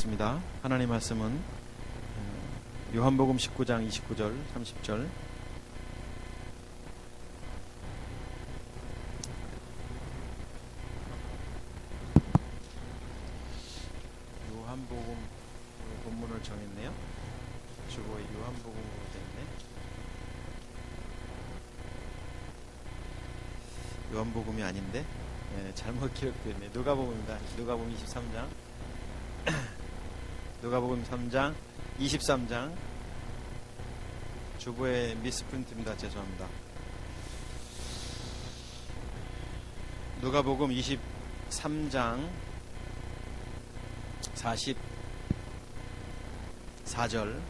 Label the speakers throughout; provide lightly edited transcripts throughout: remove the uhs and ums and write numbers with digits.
Speaker 1: 보겠습니다. 하나님 말씀은 요한복음 19장 29절 30절. 요한복음 본문을 정했네요. 주보에 요한복음으로 되어있네. 요한복음이 아닌데 잘못 기록되었네. 누가복음입니다. 누가복음 23장 누가복음 3장 23장. 주보에 미스프린트입니다. 죄송합니다. 누가복음 23장 44절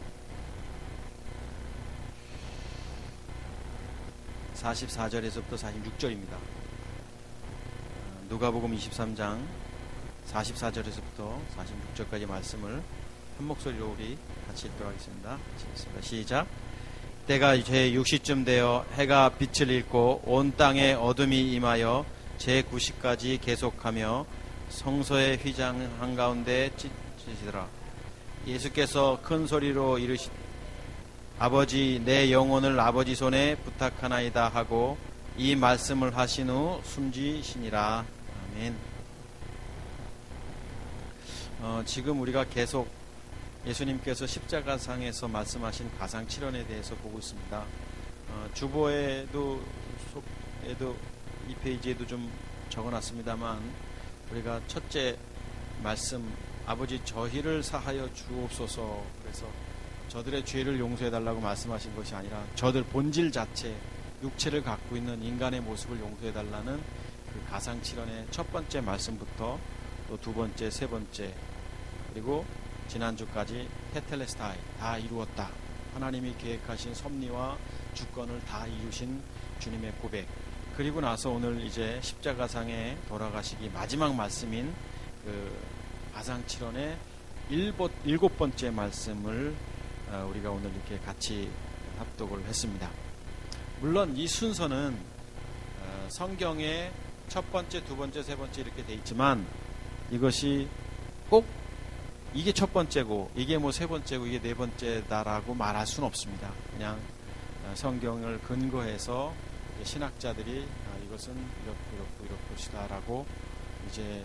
Speaker 1: 44절에서부터 46절입니다. 누가복음 23장 44절에서부터 46절까지 말씀을 한 목소리로 우리 같이 읽도록 하겠습니다. 시작. 때가 제 6시쯤 되어 해가 빛을 잃고 온 땅에 어둠이 임하여 제 9시까지 계속하며 성소의 휘장 한가운데 찢으시더라. 예수께서 큰 소리로 이르시 아버지 내 영혼을 아버지 손에 부탁하나이다 하고 이 말씀을 하신 후 숨지시니라. 아멘. 지금 우리가 계속 예수님께서 십자가상에서 말씀하신 가상칠언에 대해서 보고 있습니다. 주보에도 이 페이지에도 좀 적어놨습니다만 우리가 첫째 말씀 아버지 저희를 사하여 주옵소서, 그래서 저들의 죄를 용서해달라고 말씀하신 것이 아니라 저들 본질 자체 육체를 갖고 있는 인간의 모습을 용서해달라는 그 가상칠언의 첫 번째 말씀부터 또 두 번째, 세 번째, 그리고 지난주까지 테텔레스타이 다 이루었다. 하나님이 계획하신 섭리와 주권을 다 이루신 주님의 고백. 그리고 나서 오늘 이제 십자가상에 돌아가시기 마지막 말씀인 그 가상칠언의 일곱 번째 말씀을 우리가 오늘 이렇게 같이 합독을 했습니다. 물론 이 순서는 성경에 첫 번째, 두 번째, 세 번째 이렇게 돼 있지만 이것이 꼭 이게 첫 번째고 이게 뭐 세 번째고 이게 네 번째다라고 말할 수는 없습니다. 그냥 성경을 근거해서 신학자들이 이것은 이렇고시다라고 이제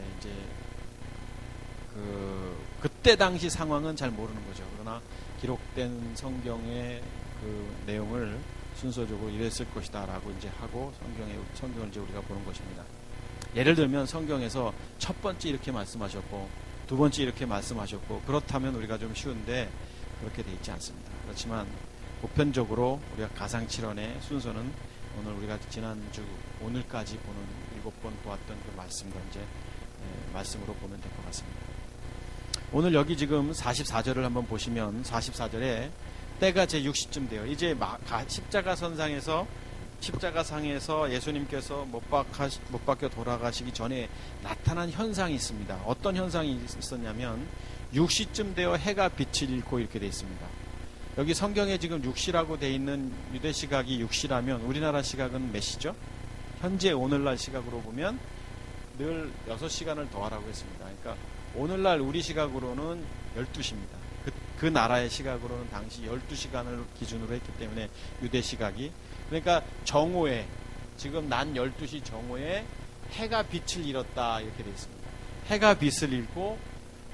Speaker 1: 그때 당시 상황은 잘 모르는 거죠. 그러나 기록된 성경의 그 내용을 순서적으로 이랬을 것이다라고 이제 하고 성경을 이제 우리가 보는 것입니다. 예를 들면 성경에서 첫 번째 이렇게 말씀하셨고 두 번째 이렇게 말씀하셨고 그렇다면 우리가 좀 쉬운데 그렇게 돼 있지 않습니다. 그렇지만 보편적으로 우리가 가상칠언의 순서는 오늘 우리가 지난주 오늘까지 보는 7번 보았던 그 말씀과 이제 말씀으로 보면 될 것 같습니다. 오늘 여기 지금 44절을 한번 보시면 44절에 때가 제 6시쯤 돼요. 이제 십자가상에서 예수님께서 못 박혀 돌아가시기 전에 나타난 현상이 있습니다. 어떤 현상이 있었냐면 6시쯤 되어 해가 빛을 잃고 이렇게 되어 있습니다. 여기 성경에 지금 6시라고 되어 있는 유대 시각이 6시라면 우리나라 시각은 몇 시죠? 현재 오늘날 시각으로 보면 늘 6시간을 더하라고 했습니다. 그러니까 오늘날 우리 시각으로는 12시입니다. 그 나라의 시각으로는 당시 12시간을 기준으로 했기 때문에 유대 시각이, 그러니까 정오에 지금 난 12시 정오에 해가 빛을 잃었다 이렇게 되어 있습니다. 해가 빛을 잃고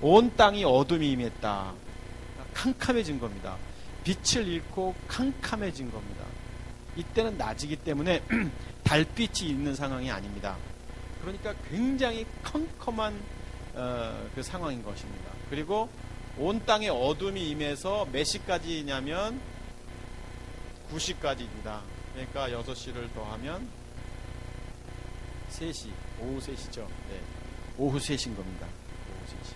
Speaker 1: 온 땅이 어둠이 임했다. 캄캄해진 겁니다. 빛을 잃고 캄캄해진 겁니다. 이때는 낮이기 때문에 달빛이 있는 상황이 아닙니다. 그러니까 굉장히 컴컴한 그 상황인 것입니다. 그리고 온 땅에 어둠이 임해서 몇 시까지냐면 9시까지입니다. 그러니까 6시를 더하면 3시, 오후 3시죠. 네. 오후 3시인 겁니다. 오후 3시.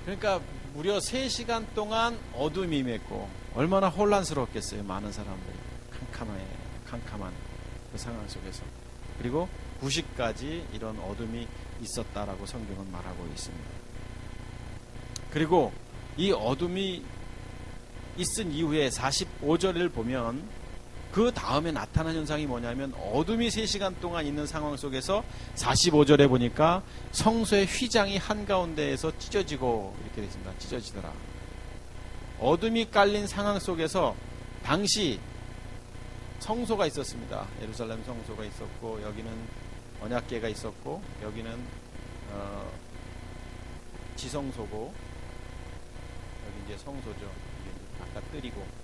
Speaker 1: 그러니까 무려 3시간 동안 어둠이 임했고 얼마나 혼란스럽겠어요. 많은 사람들이 캄캄한 그 상황 속에서. 그리고 9시까지 이런 어둠이 있었다라고 성경은 말하고 있습니다. 그리고 이 어둠이 있은 이후에 45절을 보면 그 다음에 나타난 현상이 뭐냐면 어둠이 3시간 동안 있는 상황 속에서 45절에 보니까 성소의 휘장이 한가운데에서 찢어지고 이렇게 되어 있습니다. 찢어지더라. 어둠이 깔린 상황 속에서 당시 성소가 있었습니다. 예루살렘 성소가 있었고, 여기는 언약궤가 있었고, 여기는 지성소고, 여기 이제 성소죠. 이게 바깥 뜰이고,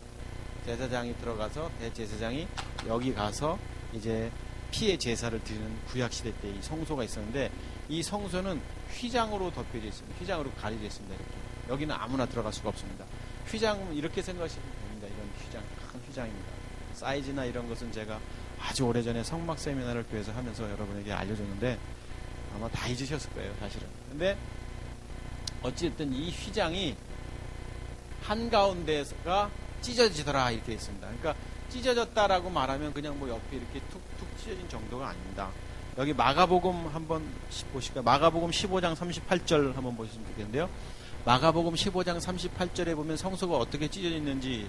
Speaker 1: 제사장이 들어가서 대제사장이 여기 가서 이제 피의 제사를 드리는 구약시대 때 이 성소가 있었는데, 이 성소는 휘장으로 덮여져 있습니다. 휘장으로 가려져 있습니다. 이렇게. 여기는 아무나 들어갈 수가 없습니다. 휘장은 이렇게 생각하시면 됩니다. 이런 휘장, 큰 휘장입니다. 사이즈나 이런 것은 제가 아주 오래전에 성막 세미나를 교회에서 하면서 여러분에게 알려줬는데 아마 다 잊으셨을 거예요, 사실은. 근데 어쨌든 이 휘장이 한가운데가 찢어지더라 이렇게 있습니다. 그러니까 찢어졌다라고 말하면 그냥 뭐 옆에 이렇게 툭툭 찢어진 정도가 아닙니다. 여기 마가복음 한번 보실까요? 마가복음 15장 38절 한번 보시면 좋겠는데요. 마가복음 15장 38절에 보면 성소가 어떻게 찢어져 있는지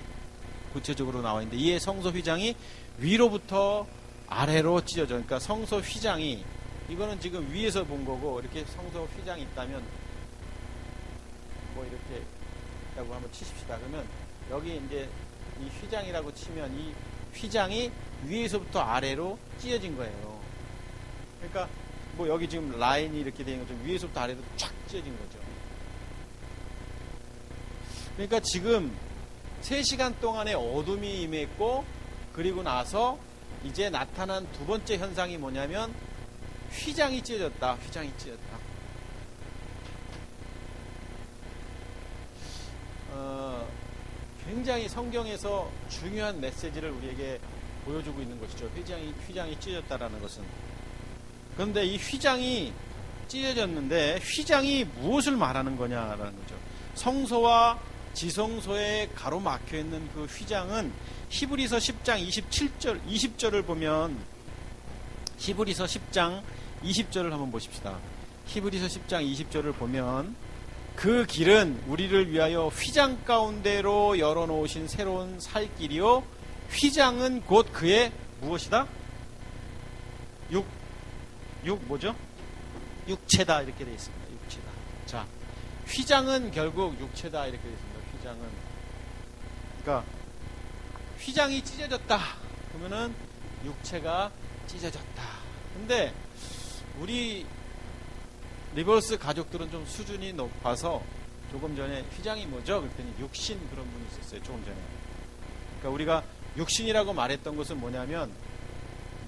Speaker 1: 구체적으로 나와 있는데, 이에 성소 휘장이 위로부터 아래로 찢어져. 그러니까 성소 휘장이, 이거는 지금 위에서 본 거고, 이렇게 성소 휘장이 있다면 뭐 이렇게 있다고 한번 치십시다. 그러면 여기 이제 이 휘장이라고 치면 이 휘장이 위에서부터 아래로 찢어진 거예요. 그러니까 뭐 여기 지금 라인이 이렇게 되는 것처럼 위에서부터 아래로 쫙 찢어진 거죠. 그러니까 지금 3시간 동안의 어둠이 임했고, 그리고 나서 이제 나타난 두 번째 현상이 뭐냐면 휘장이 찢어졌다. 휘장이 찢어졌다. 굉장히 성경에서 중요한 메시지를 우리에게 보여주고 있는 것이죠. 휘장이 찢어졌다라는 것은. 그런데 이 휘장이 찢어졌는데 휘장이 무엇을 말하는 거냐라는 거죠. 성소와 지성소에 가로막혀 있는 그 휘장은 히브리서 10장 20절을 보면, 히브리서 10장 20절을 한번 보십시다. 히브리서 10장 20절을 보면, 그 길은 우리를 위하여 휘장 가운데로 열어놓으신 새로운 살 길이요, 휘장은 곧 그의 무엇이다? 뭐죠? 육체다 이렇게 되어 있습니다. 육체다. 자, 휘장은 결국 육체다 이렇게 되어 있습니다. 휘장은, 그러니까 휘장이 찢어졌다 그러면은 육체가 찢어졌다. 근데 우리 리버스 가족들은 좀 수준이 높아서 조금 전에 휘장이 뭐죠? 그랬더니 육신, 그런 분이 있었어요. 조금 전에. 그러니까 우리가 육신이라고 말했던 것은 뭐냐면,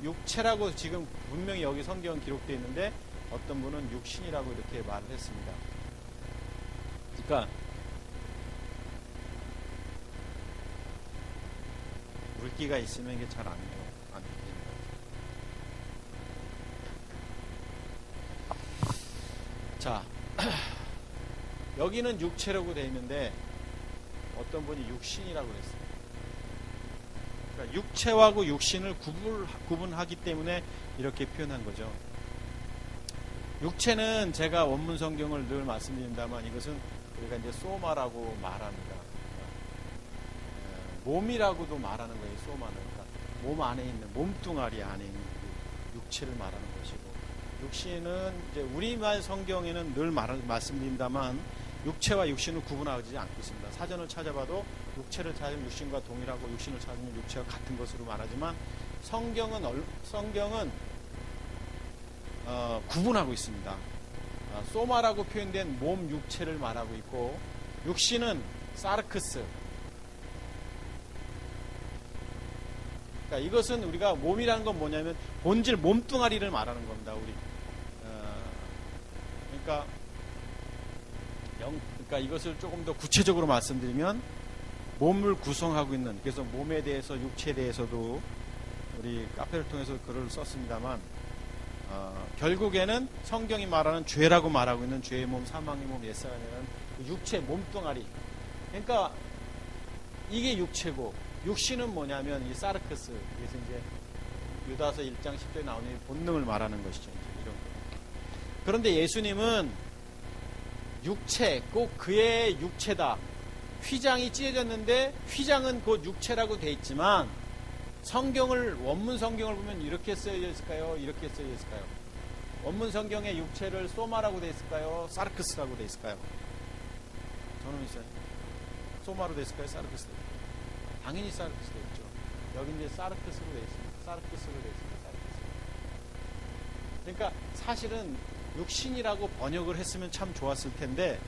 Speaker 1: 육체라고 지금 분명히 여기 성경 기록되어 있는데 어떤 분은 육신이라고 이렇게 말을 했습니다. 그러니까 물기가 있으면 이게 잘 안 됩니다. 자, 여기는 육체라고 되어 있는데 어떤 분이 육신이라고 그랬어요. 그러니까 육체하고 육신을 구분하기 때문에 이렇게 표현한 거죠. 육체는 제가 원문 성경을 늘 말씀드립니다만, 이것은 우리가 이제 소마라고 말합니다. 몸이라고도 말하는 거예요. 소마는. 그러니까 몸 안에 있는, 몸뚱아리 안에 있는 그 육체를 말하는 것이고, 육신은 이제 우리말 성경에는 늘 말씀드립니다만 육체와 육신을 구분하지 않고 있습니다. 사전을 찾아봐도 육체를 찾으면 육신과 동일하고 육신을 찾으면 육체와 같은 것으로 말하지만 성경은 구분하고 있습니다. 소마라고 표현된 몸 육체를 말하고 있고, 육신은 사르크스. 그러니까 이것은 우리가 몸이라는 건 뭐냐면 본질 몸뚱아리를 말하는 겁니다. 그러니까 이것을 조금 더 구체적으로 말씀드리면, 몸을 구성하고 있는, 그래서 몸에 대해서, 육체에 대해서도 우리 카페를 통해서 글을 썼습니다만, 결국에는 성경이 말하는 죄라고 말하고 있는 죄의 몸, 사망의 몸, 옛사람이라는 그 육체, 몸뚱아리. 그러니까 이게 육체고, 육신은 뭐냐면 이 사르크스. 그래서 이제 유다서 1장 10절에 나오는 본능을 말하는 것이죠. 이런 거. 그런데 예수님은 육체, 꼭 그의 육체다. 휘장이 찢어졌는데 휘장은 곧 육체라고 돼 있지만 성경을, 원문 성경을 보면 이렇게 쓰여져 있을까요? 이렇게 쓰여져 있을까요? 원문 성경의 육체를 소마라고 되어 있을까요? 사르크스라고 되어 있을까요? 저는 있어요. 소마로 되어 있을까요? 사르크스? 당연히 사르크스 되어 있죠. 여기 이제 사르크스로 되어 있습니다. 사르크스로 되어 있습니다. 사르크스. 그러니까 사실은 육신이라고 번역을 했으면 참 좋았을 텐데,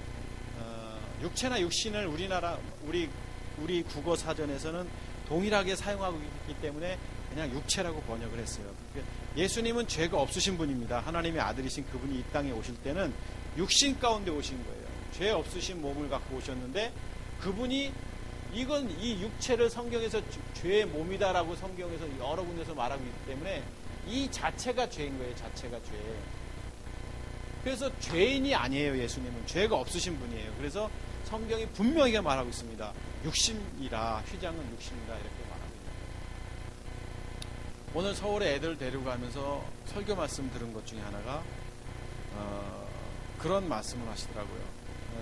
Speaker 1: 육체나 육신을 우리 국어 사전에서는 동일하게 사용하고 있기 때문에 그냥 육체라고 번역을 했어요. 예수님은 죄가 없으신 분입니다. 하나님의 아들이신 그분이 이 땅에 오실 때는 육신 가운데 오신 거예요. 죄 없으신 몸을 갖고 오셨는데, 그분이 이 육체를 성경에서 죄의 몸이다라고 성경에서 여러 군데서 말하고 있기 때문에 이 자체가 죄인 거예요. 자체가 죄. 그래서 죄인이 아니에요. 예수님은 죄가 없으신 분이에요. 그래서 성경이 분명히 말하고 있습니다. 육신이라, 휘장은 육신이라 이렇게 말하고 있습니다. 오늘 서울에 애들 데리고 가면서 설교 말씀 들은 것 중에 하나가 그런 말씀을 하시더라고요.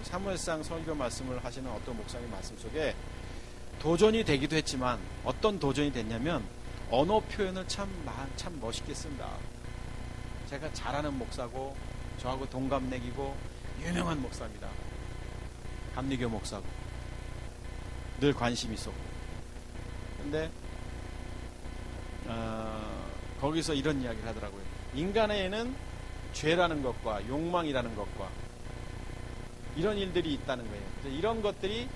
Speaker 1: 사무엘상 설교 말씀을 하시는 어떤 목사님 말씀 속에 도전이 되기도 했지만, 어떤 도전이 됐냐면 언어 표현을 참 멋있게 쓴다. 제가 잘하는 목사고 저하고 동갑내기고 유명한 목사입니다. 감리교 목사고 늘 관심이 있었고. 근데 거기서 이런 이야기를 하더라고요. 인간에는 죄라는 것과 욕망이라는 것과 이런 일들이 있다는 거예요. 그래서 이런 것들이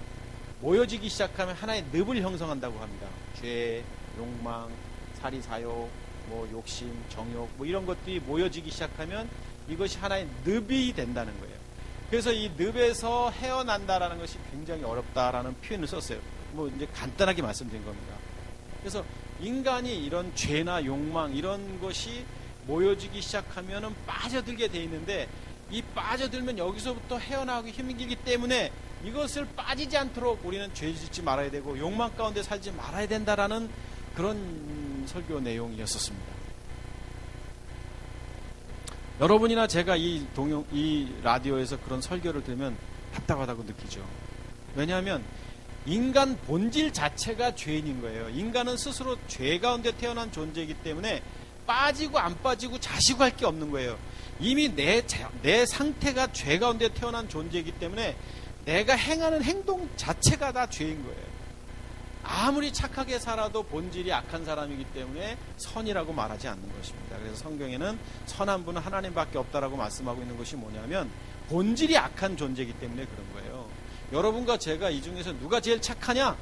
Speaker 1: 모여지기 시작하면 하나의 늪을 형성한다고 합니다. 죄, 욕망, 사리사욕, 욕심, 정욕, 이런 것들이 모여지기 시작하면 이것이 하나의 늪이 된다는 거예요. 그래서 이 늪에서 헤어난다라는 것이 굉장히 어렵다라는 표현을 썼어요. 이제 간단하게 말씀드린 겁니다. 그래서 인간이 이런 죄나 욕망, 이런 것이 모여지기 시작하면은 빠져들게 돼 있는데, 이 빠져들면 여기서부터 헤어나오기 힘들기 때문에 이것을 빠지지 않도록 우리는 죄 짓지 말아야 되고 욕망 가운데 살지 말아야 된다라는 그런 설교 내용이었었습니다. 여러분이나 제가 이 라디오에서 그런 설교를 들으면 답답하다고 느끼죠. 왜냐하면 인간 본질 자체가 죄인인 거예요. 인간은 스스로 죄 가운데 태어난 존재이기 때문에 빠지고 안 빠지고 자시고할 게 없는 거예요. 이미 내 상태가 죄 가운데 태어난 존재이기 때문에 내가 행하는 행동 자체가 다 죄인 거예요. 아무리 착하게 살아도 본질이 악한 사람이기 때문에 선이라고 말하지 않는 것입니다. 그래서 성경에는 선한 분은 하나님밖에 없다라고 말씀하고 있는 것이 뭐냐면 본질이 악한 존재이기 때문에 그런 거예요. 여러분과 제가 이 중에서 누가 제일 착하냐?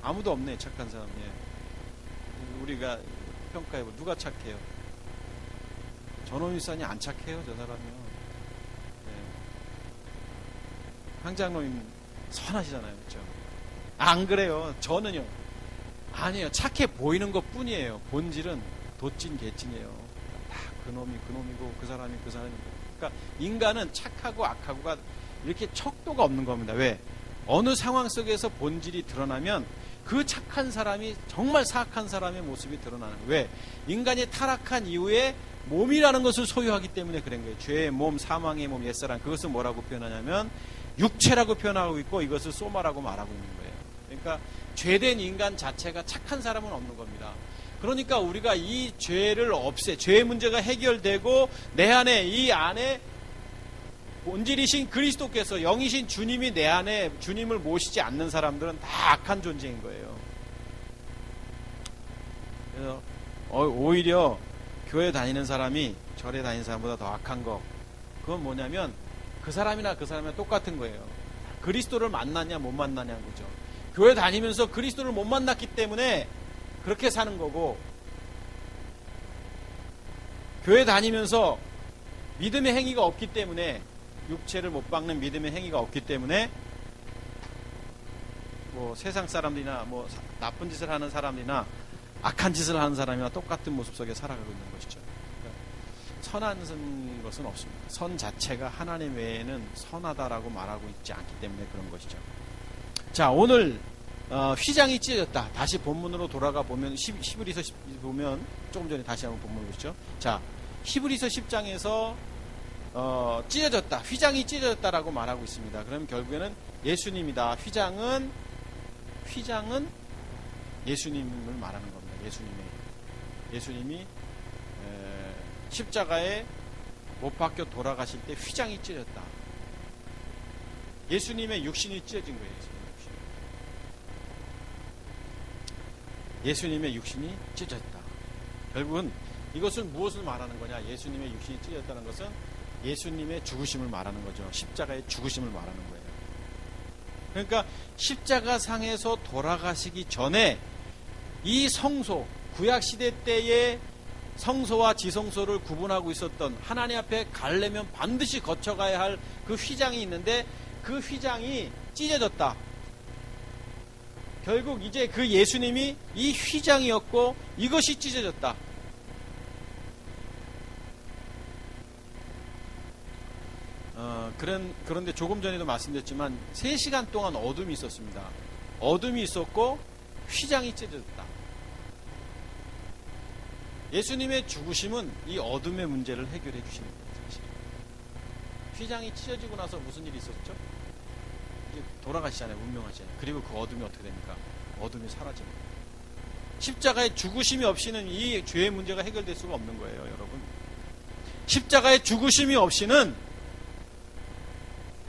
Speaker 1: 아무도 없네, 착한 사람. 우리가 평가해보 누가 착해요? 전원일산이 안 착해요, 저 사람이요. 황장로님 선하시잖아요, 그렇죠? 안 그래요. 저는요. 아니에요. 착해 보이는 것 뿐이에요. 본질은 도찐 개찐이에요. 다 그놈이고 그 사람이고. 그러니까 인간은 착하고 악하고가 이렇게 척도가 없는 겁니다. 왜? 어느 상황 속에서 본질이 드러나면 그 착한 사람이 정말 사악한 사람의 모습이 드러나는 거예요. 왜? 인간이 타락한 이후에 몸이라는 것을 소유하기 때문에 그런 거예요. 죄의 몸, 사망의 몸, 옛사람, 그것을 뭐라고 표현하냐면 육체라고 표현하고 있고 이것을 소마라고 말하고 있는 거예요. 그러니까 죄된 인간 자체가 착한 사람은 없는 겁니다. 그러니까 우리가 이 죄를 죄의 문제가 해결되고 내 안에, 이 안에 본질이신 그리스도께서, 영이신 주님이 내 안에 주님을 모시지 않는 사람들은 다 악한 존재인 거예요. 그래서 오히려 교회 다니는 사람이 절에 다니는 사람보다 더 악한 거, 그건 뭐냐면 그 사람이나 똑같은 거예요. 그리스도를 만났냐 못 만나냐는 거죠. 교회 다니면서 그리스도를 못 만났기 때문에 그렇게 사는 거고, 교회 다니면서 믿음의 행위가 없기 때문에, 육체를 못 박는 믿음의 행위가 없기 때문에 세상 사람들이나 나쁜 짓을 하는 사람이나 악한 짓을 하는 사람이나 똑같은 모습 속에 살아가고 있는 것이죠. 그러니까 선한 것은 없습니다. 선 자체가 하나님 외에는 선하다라고 말하고 있지 않기 때문에 그런 것이죠. 자, 오늘 휘장이 찢어졌다. 다시 본문으로 돌아가 보면 히브리서 보면 조금 전에 다시 한번 본문을 보시죠. 자, 히브리서 10장에서 찢어졌다. 휘장이 찢어졌다라고 말하고 있습니다. 그럼 결국에는 예수님이다. 휘장은 휘장은 예수님을 말하는 겁니다. 예수님이 십자가에 못 박혀 돌아가실 때 휘장이 찢어졌다. 예수님의 육신이 찢어진 거예요. 예수님의 육신이 찢어졌다. 결국은 이것은 무엇을 말하는 거냐? 예수님의 육신이 찢어졌다는 것은 예수님의 죽으심을 말하는 거죠. 십자가의 죽으심을 말하는 거예요. 그러니까 십자가 상에서 돌아가시기 전에 이 성소, 구약시대 때의 성소와 지성소를 구분하고 있었던, 하나님 앞에 가려면 반드시 거쳐가야 할 그 휘장이 있는데 그 휘장이 찢어졌다. 결국 이제 그 예수님이 이 휘장이었고 이것이 찢어졌다. 그런데 조금 전에도 말씀드렸지만 3시간 동안 어둠이 있었습니다. 어둠이 있었고 휘장이 찢어졌다. 예수님의 죽으심은 이 어둠의 문제를 해결해 주시는 거예요. 사실. 휘장이 찢어지고 나서 무슨 일이 있었죠? 이제 돌아가시잖아요. 운명하시잖아요. 그리고 그 어둠이 어떻게 됩니까? 어둠이 사라집니다. 십자가의 죽으심이 없이는 이 죄의 문제가 해결될 수가 없는 거예요, 여러분. 십자가의 죽으심이 없이는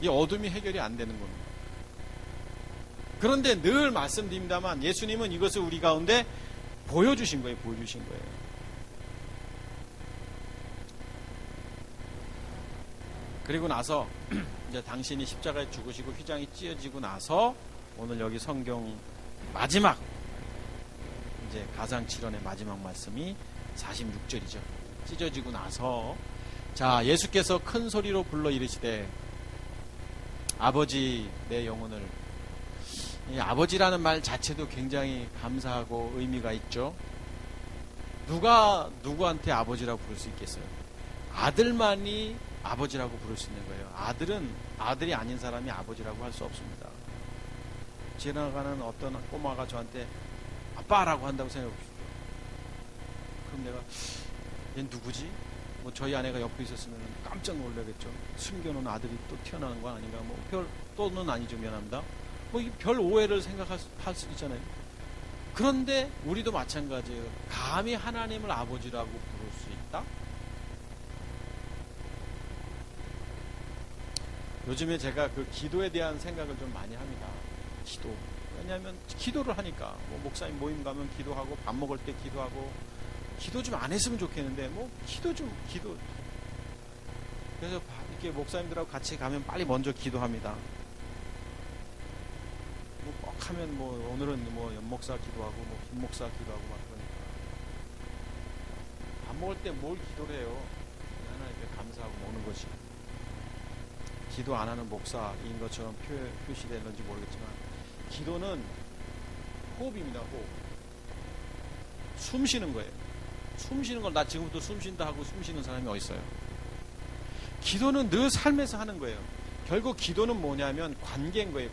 Speaker 1: 이 어둠이 해결이 안 되는 겁니다. 그런데 늘 말씀드립니다만 예수님은 이것을 우리 가운데 보여주신 거예요. 그리고 나서 이제 당신이 십자가에 죽으시고 휘장이 찢어지고 나서 오늘 여기 성경 마지막 이제 가상칠언의 마지막 말씀이 46절이죠. 찢어지고 나서 자, 예수께서 큰 소리로 불러 이르시되 아버지 내 영혼을, 이 아버지라는 말 자체도 굉장히 감사하고 의미가 있죠. 누가 누구한테 아버지라고 부를 수 있겠어요? 아들만이 아버지라고 부를 수 있는 거예요. 아들은 아들이 아닌 사람이 아버지라고 할 수 없습니다. 지나가는 어떤 꼬마가 저한테 아빠라고 한다고 생각해 보십시오. 그럼 내가 얘 누구지? 뭐 저희 아내가 옆에 있었으면 깜짝 놀라겠죠. 숨겨놓은 아들이 또 태어나는 거 아닌가? 뭐 별 또는 아니죠. 미안합니다. 뭐 별 오해를 생각할 수 있잖아요. 그런데 우리도 마찬가지예요. 감히 하나님을 아버지라고 부를 수 있다? 요즘에 제가 그 기도에 대한 생각을 좀 많이 합니다. 기도. 왜냐하면 기도를 하니까 뭐 목사님 모임 가면 기도하고 밥 먹을 때 기도하고 기도 좀 안 했으면 좋겠는데 뭐 기도. 그래서 이렇게 목사님들하고 같이 가면 빨리 먼저 기도합니다. 뭐 꼭 하면 뭐 오늘은 뭐 연목사 기도하고 뭐 김목사 기도하고 막 그러니까 밥 먹을 때 뭘 기도를 해요? 하나님께 감사하고 먹는 것이. 기도 안 하는 목사인 것처럼 표시되는지 모르겠지만 기도는 호흡입니다. 호흡. 숨 쉬는 거예요. 숨 쉬는 걸 나 지금부터 숨 쉰다 하고 숨 쉬는 사람이 어디 있어요? 기도는 늘 삶에서 하는 거예요. 결국 기도는 뭐냐면 관계인 거예요.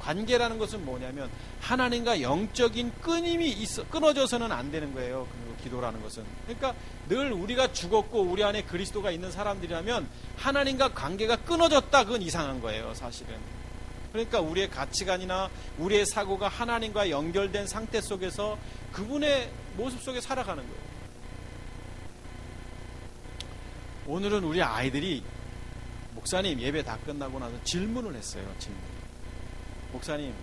Speaker 1: 관계라는 것은 뭐냐면 하나님과 영적인 끊임이 끊어져서는 안 되는 거예요. 그리고 기도라는 것은. 그러니까 늘 우리가 죽었고 우리 안에 그리스도가 있는 사람들이라면 하나님과 관계가 끊어졌다. 그건 이상한 거예요. 사실은. 그러니까 우리의 가치관이나 우리의 사고가 하나님과 연결된 상태 속에서 그분의 모습 속에 살아가는 거예요. 오늘은 우리 아이들이 목사님 예배 다 끝나고 나서 질문을 했어요. 질문. 목사님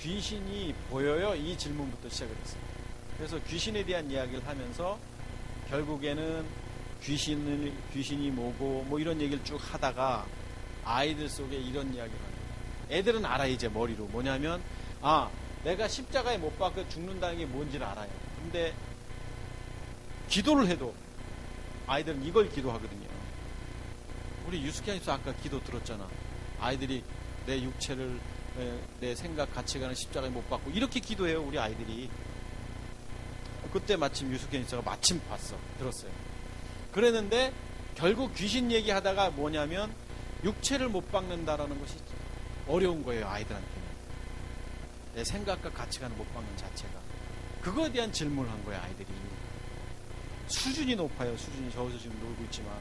Speaker 1: 귀신이 보여요? 이 질문부터 시작을 했어요. 그래서 귀신에 대한 이야기를 하면서 결국에는 귀신이 뭐고 뭐 이런 얘기를 쭉 하다가 아이들 속에 이런 이야기를 합니다. 애들은 알아요. 이제 머리로. 뭐냐면 내가 십자가에 못 박혀 죽는다는 게 뭔지를 알아요. 근데 기도를 해도 아이들은 이걸 기도하거든요. 우리 유숙희 아님도 아까 기도 들었잖아. 아이들이 내 육체를 내 생각 가치관을 십자가에 못 박고 이렇게 기도해요. 우리 아이들이. 그때 마침 유숙희 아님가 마침 들었어요. 그랬는데 결국 귀신 얘기하다가 뭐냐면 육체를 못 박는다라는 것이 어려운 거예요. 아이들한테는. 내 생각과 가치관을 못 박는 자체가. 그거에 대한 질문을 한 거예요. 아이들이. 수준이 높아요. 수준이. 저기서 지금 놀고 있지만.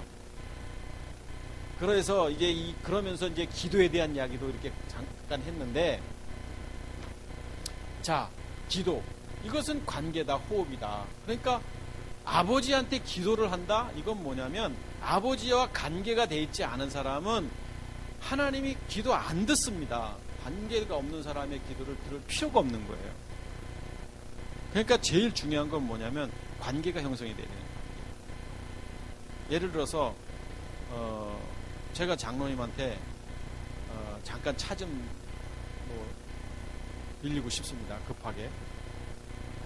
Speaker 1: 그래서 이제 그러면서 이제 기도에 대한 이야기도 이렇게 잠깐 했는데 자, 기도. 이것은 관계다, 호흡이다. 그러니까 아버지한테 기도를 한다? 이건 뭐냐면 아버지와 관계가 돼 있지 않은 사람은 하나님이 기도 안 듣습니다. 관계가 없는 사람의 기도를 들을 필요가 없는 거예요. 그러니까 제일 중요한 건 뭐냐면 관계가 형성이 되는 거예요. 예를 들어서 제가 장로님한테 잠깐 차 좀 빌리고 싶습니다. 급하게.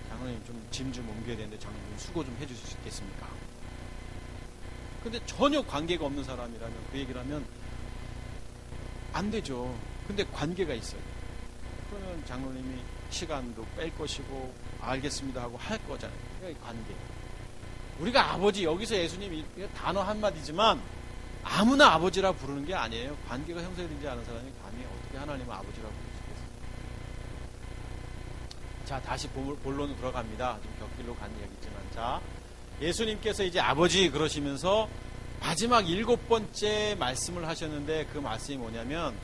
Speaker 1: 장로님 좀 짐 좀 옮겨야 되는데 장로님 수고 좀 해주실 수 있겠습니까? 근데 전혀 관계가 없는 사람이라면 그 얘기를 하면 안 되죠. 근데 관계가 있어요. 그러면 장로님이 시간도 뺄 것이고 알겠습니다 하고 할 거잖아요. 그러니까 관계. 우리가 아버지, 여기서 예수님이 단어 한마디지만 아무나 아버지라 부르는 게 아니에요. 관계가 형성되지 않은 사람이 감히 어떻게 하나님을 아버지라 부를 수 있겠어요. 자, 다시 본론으로 들어갑니다. 좀 곁길로 간 얘기지만. 자, 예수님께서 이제 아버지 그러시면서 마지막 7번째 말씀을 하셨는데 그 말씀이 뭐냐면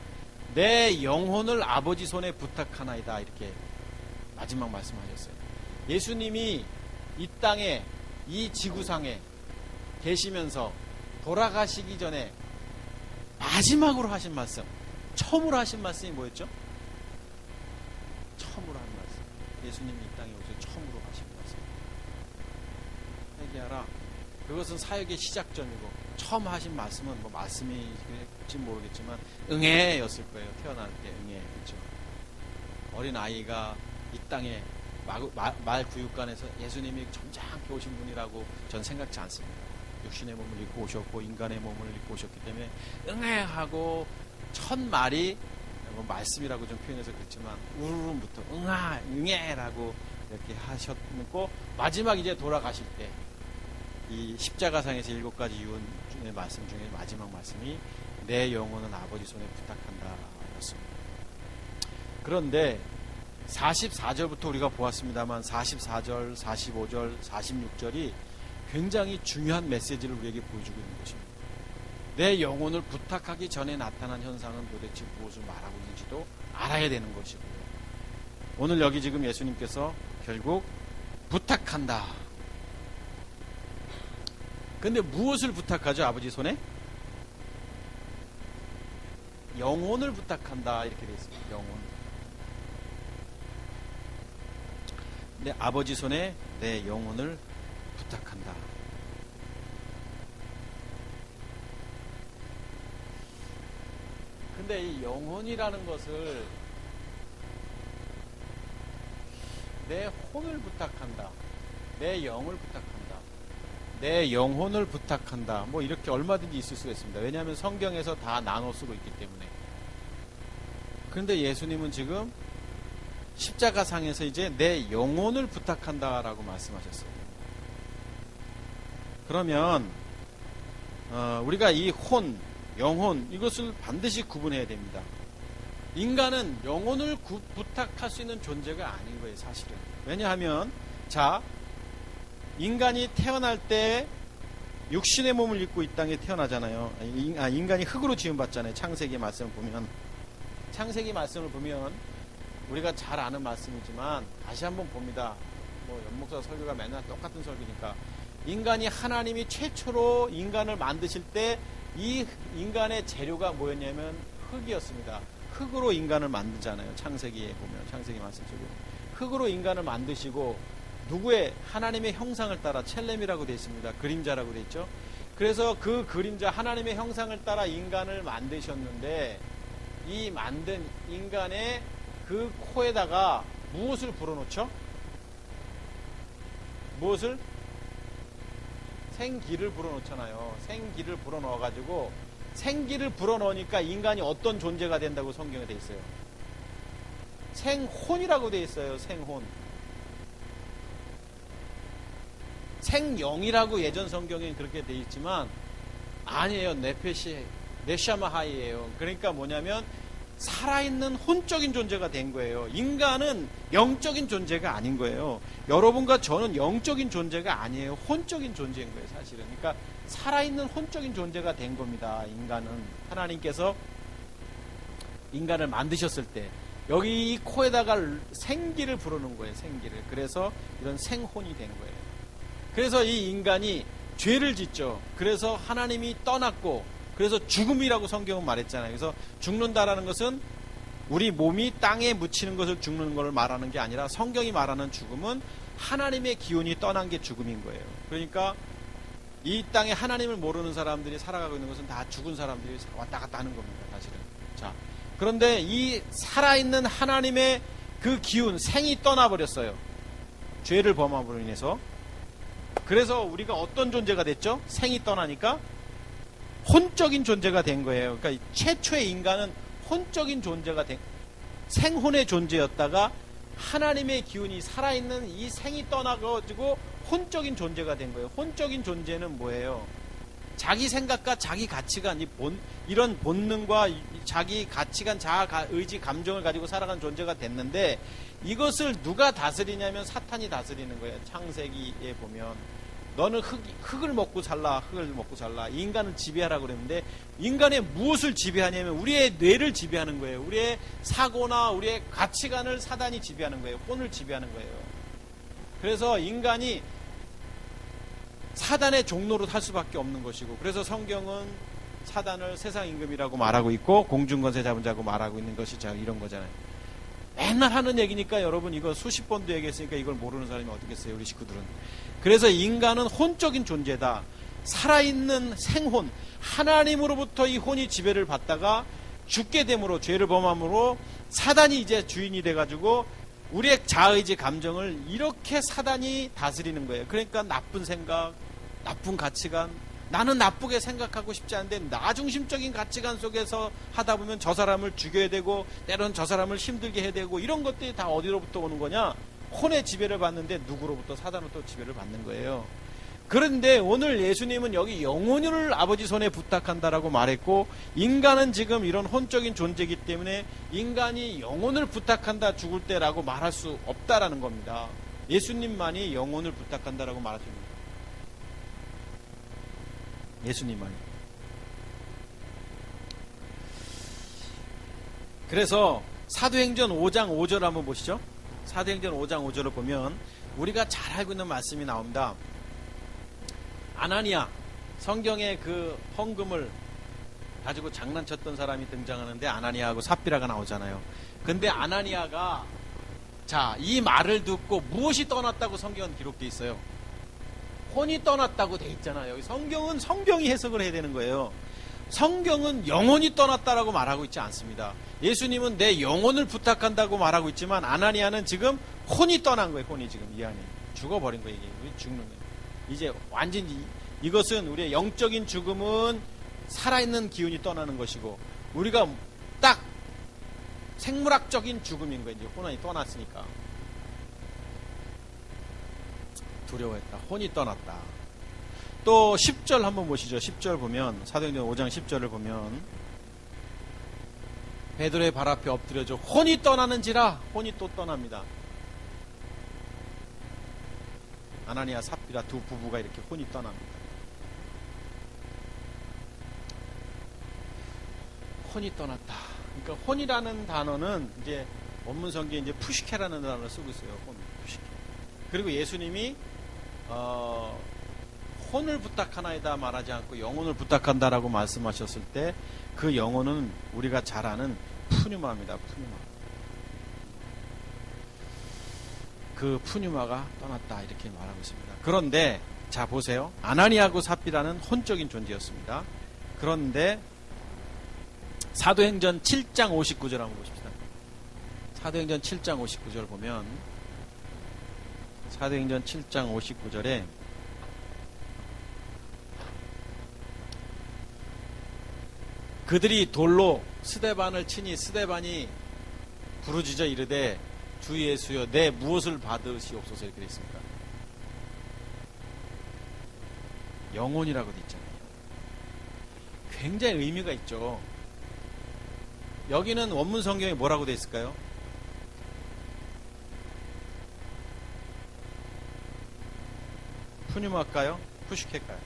Speaker 1: 내 영혼을 아버지 손에 부탁하나이다. 이렇게 마지막 말씀하셨어요. 예수님이 이 땅에 이 지구상에 계시면서 돌아가시기 전에 마지막으로 하신 말씀, 처음으로 하신 말씀이 뭐였죠? 처음으로 한 말씀. 예수님이 이 땅에 오셔서 처음으로 하신 말씀. 회개하라. 그것은 사역의 시작점이고 처음 하신 말씀은 뭐 말씀일지 모르겠지만 응애였을 거예요. 태어날 때 응애. 그렇죠? 어린 아이가 이 땅에 말 구육관에서 예수님이 점잖게 오신 분이라고 전 생각지 않습니다. 육신의 몸을 입고 오셨고 인간의 몸을 입고 오셨기 때문에 응애하고 첫 말이 뭐 말씀이라고 좀 표현해서 그렇지만 우르르부터 응애라고 이렇게 하셨고 마지막 이제 돌아가실 때 이 십자가상에서 7가지 유언의 말씀 중에 마지막 말씀이 내 영혼은 아버지 손에 부탁한다 였습니다. 그런데 44절부터 우리가 보았습니다만 44절, 45절, 46절이 굉장히 중요한 메시지를 우리에게 보여주고 있는 것입니다. 내 영혼을 부탁하기 전에 나타난 현상은 도대체 무엇을 말하고 있는지도 알아야 되는 것이고요. 오늘 여기 지금 예수님께서 결국 부탁한다. 근데 무엇을 부탁하죠? 아버지 손에? 영혼을 부탁한다. 이렇게 되어 있습니다. 영혼. 내 아버지 손에 내 영혼을 부탁한다. 근데 이 영혼이라는 것을 내 혼을 부탁한다. 내 영을 부탁한다. 내 영혼을 부탁한다. 뭐 이렇게 얼마든지 있을 수가 있습니다. 왜냐하면 성경에서 다 나눠 쓰고 있기 때문에. 그런데 예수님은 지금 십자가상에서 이제 내 영혼을 부탁한다라고 말씀하셨어요. 그러면 우리가 이 혼, 영혼 이것을 반드시 구분해야 됩니다. 인간은 영혼을 부탁할 수 있는 존재가 아닌 거예요, 사실은. 왜냐하면 자, 인간이 태어날 때 육신의 몸을 입고 이 땅에 태어나잖아요. 인간이 흙으로 지음받잖아요. 창세기 말씀을 보면 우리가 잘 아는 말씀이지만 다시 한번 봅니다. 뭐 연목사 설교가 맨날 똑같은 설교니까 인간이 하나님이 최초로 인간을 만드실 때 이 인간의 재료가 뭐였냐면 흙이었습니다. 흙으로 인간을 만드잖아요. 창세기에 보면 창세기 말씀 속에 흙으로 인간을 만드시고 누구의 하나님의 형상을 따라 첼렘이라고 되어 있습니다. 그림자라고 되어 있죠. 그래서 그 그림자 하나님의 형상을 따라 인간을 만드셨는데 이 만든 인간의 그 코에다가 무엇을 불어넣죠? 무엇을? 생기를 불어넣잖아요. 생기를 불어넣어가지고 생기를 불어넣으니까 인간이 어떤 존재가 된다고 성경에 돼 있어요. 생혼이라고 돼 있어요. 생혼. 생영이라고 예전 성경에 그렇게 돼 있지만 아니에요. 네샤마하이예요. 그러니까 뭐냐면 살아있는 혼적인 존재가 된 거예요. 인간은 영적인 존재가 아닌 거예요. 여러분과 저는 영적인 존재가 아니에요. 혼적인 존재인 거예요, 사실은. 그러니까 살아있는 혼적인 존재가 된 겁니다. 인간은 하나님께서 인간을 만드셨을 때 여기 이 코에다가 생기를 불어넣은 거예요. 생기를. 그래서 이런 생혼이 된 거예요. 그래서 이 인간이 죄를 짓죠. 그래서 하나님이 떠났고, 그래서 죽음이라고 성경은 말했잖아요. 그래서 죽는다라는 것은 우리 몸이 땅에 묻히는 것을 죽는 걸 말하는 게 아니라, 성경이 말하는 죽음은 하나님의 기운이 떠난 게 죽음인 거예요. 그러니까 이 땅에 하나님을 모르는 사람들이 살아가고 있는 것은 다 죽은 사람들이 왔다 갔다 하는 겁니다. 사실은. 자, 그런데 이 살아있는 하나님의 그 기운, 생이 떠나버렸어요. 죄를 범함으로 인해서. 그래서 우리가 어떤 존재가 됐죠? 생이 떠나니까 혼적인 존재가 된 거예요. 그러니까 최초의 인간은 혼적인 존재가 된, 생혼의 존재였다가 하나님의 기운이 살아있는 이 생이 떠나가지고 혼적인 존재가 된 거예요. 혼적인 존재는 뭐예요? 자기 생각과 자기 가치관, 이런 본능과 자기 가치관, 자아, 의지, 감정을 가지고 살아가는 존재가 됐는데, 이것을 누가 다스리냐면 사탄이 다스리는 거예요. 창세기에 보면 너는 흙을 먹고 살라, 흙을 먹고 살라. 이 인간을 지배하라고 그랬는데, 인간의 무엇을 지배하냐면 우리의 뇌를 지배하는 거예요. 우리의 사고나 우리의 가치관을 사단이 지배하는 거예요. 혼을 지배하는 거예요. 그래서 인간이 사단의 종로로 살 수밖에 없는 것이고, 그래서 성경은 사단을 세상 임금이라고 말하고 있고, 공중권세 잡은 자고 말하고 있는 것이 이런 거잖아요. 맨날 하는 얘기니까 여러분, 이거 수십 번도 얘기했으니까 이걸 모르는 사람이 어떻겠어요, 우리 식구들은. 그래서 인간은 혼적인 존재다. 살아있는 생혼, 하나님으로부터 이 혼이 지배를 받다가 죽게 됨으로, 죄를 범함으로 사단이 이제 주인이 돼가지고 우리의 자의지, 감정을 이렇게 사단이 다스리는 거예요. 그러니까 나쁜 생각, 나쁜 가치관, 나는 나쁘게 생각하고 싶지 않은데 나중심적인 가치관 속에서 하다 보면 저 사람을 죽여야 되고, 때로는 저 사람을 힘들게 해야 되고, 이런 것들이 다 어디로부터 오는 거냐? 혼의 지배를 받는데 누구로부터? 사단으로부터 지배를 받는 거예요. 그런데 오늘 예수님은 여기 영혼을 아버지 손에 부탁한다라고 말했고, 인간은 지금 이런 혼적인 존재이기 때문에 인간이 영혼을 부탁한다, 죽을 때라고 말할 수 없다라는 겁니다. 예수님만이 영혼을 부탁한다라고 말하십니다. 예수님만이. 그래서 사도행전 5장 5절 한번 보시죠. 사도행전 5장 5절을 보면 우리가 잘 알고 있는 말씀이 나옵니다. 아나니아, 성경에 그 헌금을 가지고 장난쳤던 사람이 등장하는데 아나니아하고 삽비라가 나오잖아요. 근데 아나니아가, 자, 이 말을 듣고 무엇이 떠났다고 성경은 기록되어 있어요? 혼이 떠났다고 돼 있잖아요. 여기 성경은 성경이 해석을 해야 되는 거예요. 성경은 영혼이 떠났다라고 말하고 있지 않습니다. 예수님은 내 영혼을 부탁한다고 말하고 있지만, 아나니아는 지금 혼이 떠난 거예요. 혼이 지금 이 안에 죽어버린 거예요. 이게 죽는 거예요. 이제 완전히, 이것은 우리의 영적인 죽음은 살아있는 기운이 떠나는 것이고, 우리가 딱 생물학적인 죽음인 거예요. 이제 혼이 떠났으니까. 두려워했다. 혼이 떠났다. 또 10절 한번 보시죠. 10절 보면, 사도행전 5장 10절을 보면, 베드로의 발 앞에 엎드려져 혼이 떠나는지라. 혼이 또 떠납니다. 아나니아, 삽비라 두 부부가 이렇게 혼이 떠납니다. 혼이 떠났다. 그러니까 혼이라는 단어는 이제 원문 성경에 이제 푸시케라는 단어를 쓰고 있어요. 혼, 푸시케. 그리고 예수님이 혼을 부탁하나이다 말하지 않고 영혼을 부탁한다라고 말씀하셨을 때, 그 영혼은 우리가 잘 아는 푸뉴마입니다. 푸뉴마. 그 푸뉴마가 떠났다, 이렇게 말하고 있습니다. 그런데 자 보세요. 아나니아하고 삽비라는 혼적인 존재였습니다. 그런데 사도행전 7장 59절 한번 보십시다. 사도행전 7장 59절 보면, 사도행전 7장 59절에 그들이 돌로 스데반을 치니 스데반이 부르짖어 이르되 주 예수여 내 무엇을 받으시옵소서, 이렇게 되어 있습니다. 영혼이라고 되어 있잖아요. 굉장히 의미가 있죠. 여기는 원문 성경에 뭐라고 되어 있을까요? 푸뉴마일까요? 푸시케일까요?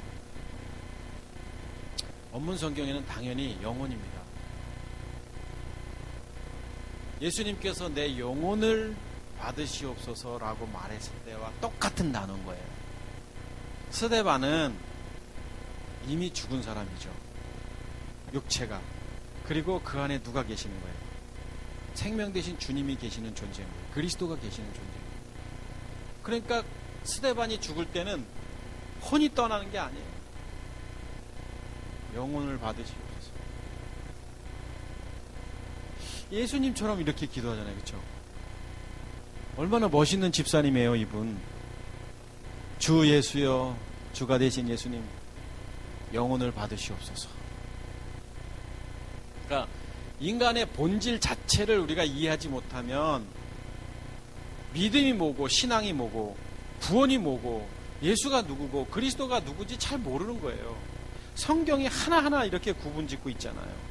Speaker 1: 원문 성경에는 당연히 영혼입니다. 예수님께서 내 영혼을 받으시옵소서라고 말했을 때와 똑같은 단어인 거예요. 스데반은 이미 죽은 사람이죠. 육체가. 그리고 그 안에 누가 계시는 거예요? 생명 대신 주님이 계시는 존재인 거예요. 그리스도가 계시는 존재인 거예요. 그러니까 스데반이 죽을 때는 혼이 떠나는 게 아니에요. 영혼을 받으시옵소서. 예수님처럼 이렇게 기도하잖아요. 그렇죠? 얼마나 멋있는 집사님이에요, 이분. 주 예수여, 주가 되신 예수님, 영혼을 받으시옵소서. 그러니까 인간의 본질 자체를 우리가 이해하지 못하면 믿음이 뭐고 신앙이 뭐고 구원이 뭐고 예수가 누구고 그리스도가 누구지 잘 모르는 거예요. 성경이 하나하나 이렇게 구분짓고 있잖아요.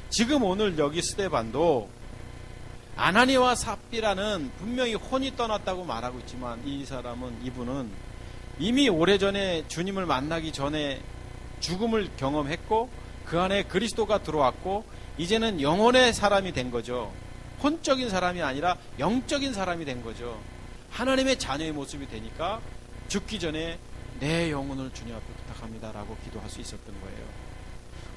Speaker 1: 지금 오늘 여기 스데반도 아나니와 삽비라는 분명히 혼이 떠났다고 말하고 있지만 이분은 이미 오래전에 주님을 만나기 전에 죽음을 경험했고 그 안에 그리스도가 들어왔고 이제는 영혼의 사람이 된 거죠. 혼적인 사람이 아니라 영적인 사람이 된 거죠. 하나님의 자녀의 모습이 되니까 죽기 전에 내 영혼을 주님 앞에 부탁합니다라고 기도할 수 있었던 거예요.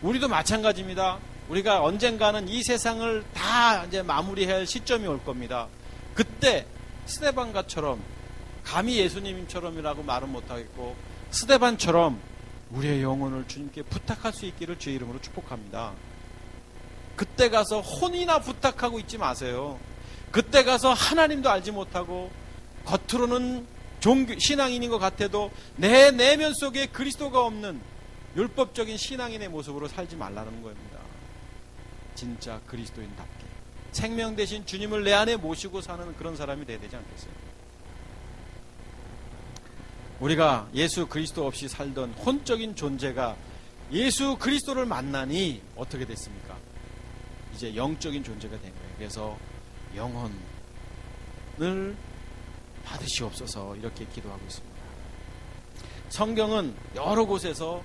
Speaker 1: 우리도 마찬가지입니다. 우리가 언젠가는 이 세상을 다 이제 마무리해야 할 시점이 올 겁니다. 그때 스데반가처럼 감히 예수님처럼이라고 말은 못하겠고 스데반처럼 우리의 영혼을 주님께 부탁할 수 있기를 주의 이름으로 축복합니다. 그때 가서 혼이나 부탁하고 있지 마세요. 그때 가서 하나님도 알지 못하고 겉으로는 신앙인인 것 같아도 내 내면 속에 그리스도가 없는 율법적인 신앙인의 모습으로 살지 말라는 겁니다. 진짜 그리스도인답게 생명 대신 주님을 내 안에 모시고 사는 그런 사람이 돼야 되지 않겠어요? 우리가 예수 그리스도 없이 살던 혼적인 존재가 예수 그리스도를 만나니 어떻게 됐습니까? 이제 영적인 존재가 된 거예요. 그래서 영혼을 받으시옵소서 이렇게 기도하고 있습니다. 성경은 여러 곳에서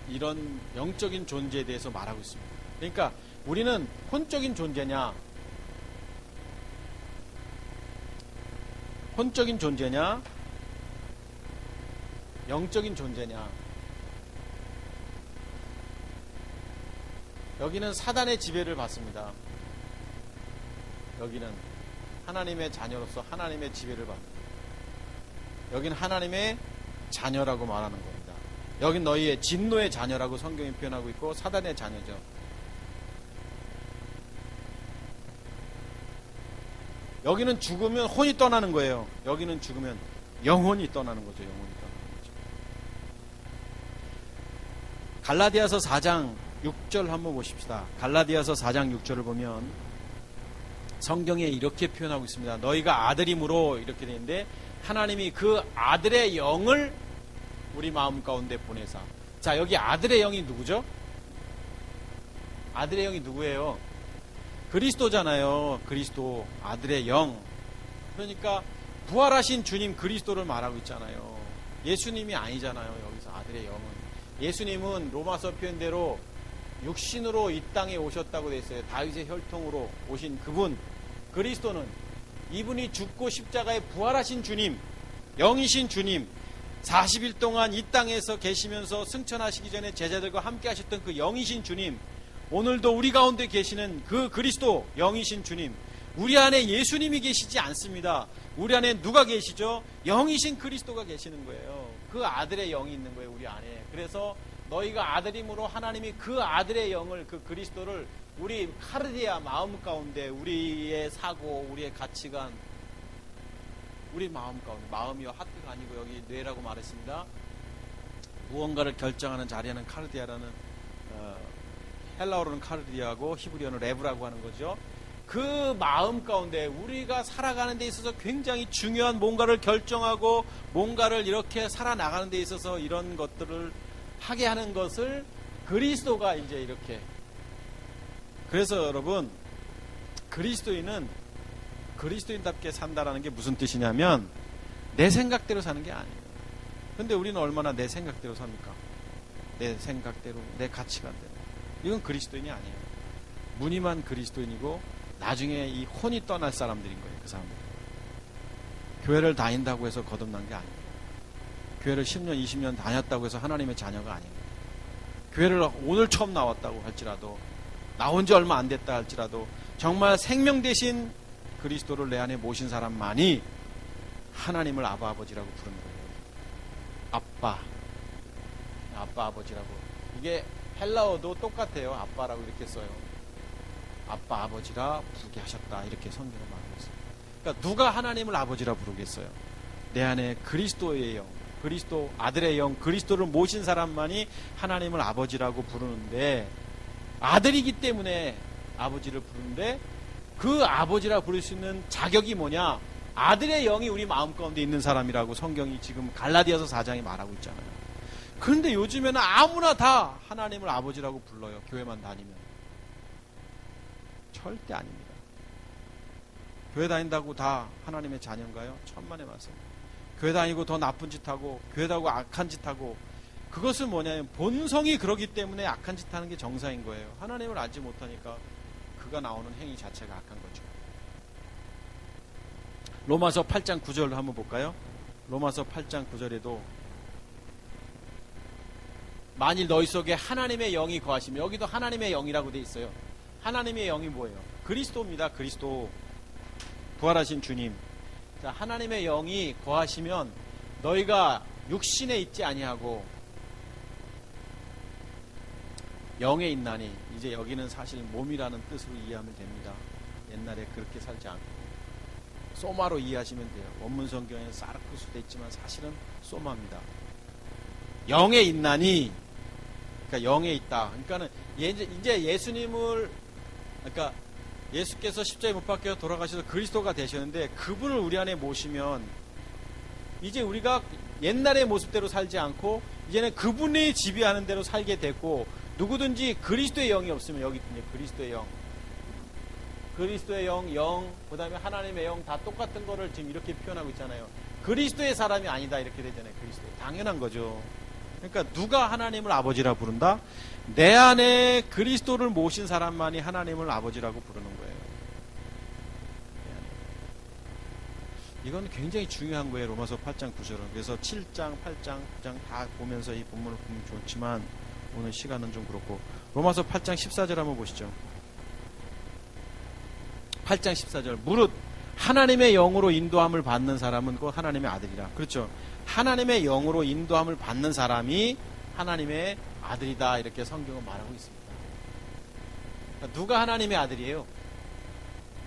Speaker 1: 이런 영적인 존재에 대해서 말하고 있습니다. 그러니까 우리는 혼적인 존재냐 영적인 존재냐. 여기는 사단의 지배를 받습니다. 여기는 하나님의 자녀로서 하나님의 지배를 받습니다. 여기는 하나님의 자녀라고 말하는 겁니다. 여긴 너희의 진노의 자녀라고 성경이 표현하고 있고 사단의 자녀죠. 여기는 죽으면 혼이 떠나는 거예요. 여기는 죽으면 영혼이 떠나는 거죠. 영혼이 떠나는 거죠. 갈라디아서 4장 6절 한번 보십시다. 갈라디아서 4장 6절을 보면 성경에 이렇게 표현하고 있습니다. 너희가 아들임으로 이렇게 되는데 하나님이 그 아들의 영을 우리 마음 가운데 보내사. 자, 여기 아들의 영이 누구죠? 아들의 영이 누구예요? 그리스도잖아요. 그리스도 아들의 영. 그러니까 부활하신 주님 그리스도를 말하고 있잖아요. 예수님이 아니잖아요. 여기서 아들의 영은. 예수님은 로마서 표현대로 육신으로 이 땅에 오셨다고 되어 있어요. 다윗의 혈통으로 오신 그분. 그리스도는 이분이 죽고 십자가에 부활하신 주님, 영이신 주님, 40일 동안 이 땅에서 계시면서 승천하시기 전에 제자들과 함께 하셨던 그 영이신 주님, 오늘도 우리 가운데 계시는 그 그리스도 영이신 주님, 우리 안에 예수님이 계시지 않습니다. 우리 안에 누가 계시죠? 영이신 그리스도가 계시는 거예요. 그 아들의 영이 있는 거예요, 우리 안에. 그래서 너희가 아들임으로 하나님이 그 아들의 영을, 그 그리스도를 우리 카르디아 마음 가운데, 우리의 사고, 우리의 가치관, 우리 마음 가운데, 마음이요 하트가 아니고 여기 뇌라고 말했습니다. 무언가를 결정하는 자리에는 카르디아라는 헬라어로는 카르디아고 히브리어는 레브라고 하는 거죠. 그 마음 가운데 우리가 살아가는 데 있어서 굉장히 중요한 뭔가를 결정하고 뭔가를 이렇게 살아나가는 데 있어서 이런 것들을 하게 하는 것을 그리스도가 이제 이렇게. 그래서 여러분, 그리스도인은 그리스도인답게 산다라는 게 무슨 뜻이냐면 내 생각대로 사는 게 아니에요. 근데 우리는 얼마나 내 생각대로 삽니까? 내 생각대로, 내 가치관대로. 이건 그리스도인이 아니에요. 무늬만 그리스도인이고 나중에 이 혼이 떠날 사람들인 거예요. 그 사람들. 교회를 다닌다고 해서 거듭난 게 아닙니다. 교회를 10년, 20년 다녔다고 해서 하나님의 자녀가 아닙니다. 교회를 오늘 처음 나왔다고 할지라도, 나온 지 얼마 안 됐다 할지라도, 정말 생명 대신 그리스도를 내 안에 모신 사람만이 하나님을 아바 아버지라고 부르는 거예요. 아빠, 아버지라고. 이게 헬라어도 똑같아요. 아빠라고 이렇게 써요. 아빠, 아버지라 부르게 하셨다. 이렇게 성경을 말하고 있어요. 그러니까 누가 하나님을 아버지라 부르겠어요? 내 안에 그리스도의 영, 그리스도 아들의 영, 그리스도를 모신 사람만이 하나님을 아버지라고 부르는데, 아들이기 때문에 아버지를 부르는데, 그 아버지라 부를 수 있는 자격이 뭐냐? 아들의 영이 우리 마음 가운데 있는 사람이라고 성경이 지금 갈라디아서 4장에 말하고 있잖아요. 그런데 요즘에는 아무나 다 하나님을 아버지라고 불러요. 교회만 다니면. 절대 아닙니다. 교회 다닌다고 다 하나님의 자녀인가요? 천만의 말씀. 교회 다니고 더 나쁜 짓 하고, 교회 다니고 악한 짓 하고, 그것은 뭐냐면 본성이 그러기 때문에 악한 짓 하는 게 정상인 거예요. 하나님을 알지 못하니까 그가 나오는 행위 자체가 악한 거죠. 로마서 8장 9절 한번 볼까요? 로마서 8장 9절에도 만일 너희 속에 하나님의 영이 거하시면, 여기도 하나님의 영이라고 돼 있어요. 하나님의 영이 뭐예요? 그리스도입니다. 그리스도. 부활하신 주님. 자, 하나님의 영이 거하시면 너희가 육신에 있지 아니하고 영에 있나니, 이제 여기는 사실 몸이라는 뜻으로 이해하면 됩니다. 옛날에 그렇게 살지 않고 소마로 이해하시면 돼요. 원문 성경에는 사르크스 돼 있지만 사실은 소마입니다. 영에 있나니, 그러니까 영에 있다. 그러니까는 이제 예수님을, 그러니까 예수께서 십자가에 못 박혀 돌아가셔서 그리스도가 되셨는데, 그분을 우리 안에 모시면 이제 우리가 옛날의 모습대로 살지 않고 이제는 그분이 지배하는 대로 살게 됐고, 누구든지 그리스도의 영이 없으면, 여기 이제 그리스도의 영, 그리스도의 영, 그 다음에 하나님의 영, 다 똑같은 거를 지금 이렇게 표현하고 있잖아요. 그리스도의 사람이 아니다 이렇게 되잖아요. 그리스도. 당연한 거죠. 그러니까 누가 하나님을 아버지라 부른다? 내 안에 그리스도를 모신 사람만이 하나님을 아버지라고 부르는 거예요. 이건 굉장히 중요한 거예요. 로마서 8장 9절은. 그래서 7장, 8장, 9장 다 보면서 이 본문을 보면 좋지만 오늘 시간은 좀 그렇고, 로마서 8장 14절 한번 보시죠. 8장 14절. 무릇 하나님의 영으로 인도함을 받는 사람은 곧 하나님의 아들이라. 그렇죠. 하나님의 영으로 인도함을 받는 사람이 하나님의 아들이다. 이렇게 성경은 말하고 있습니다. 그러니까 누가 하나님의 아들이에요?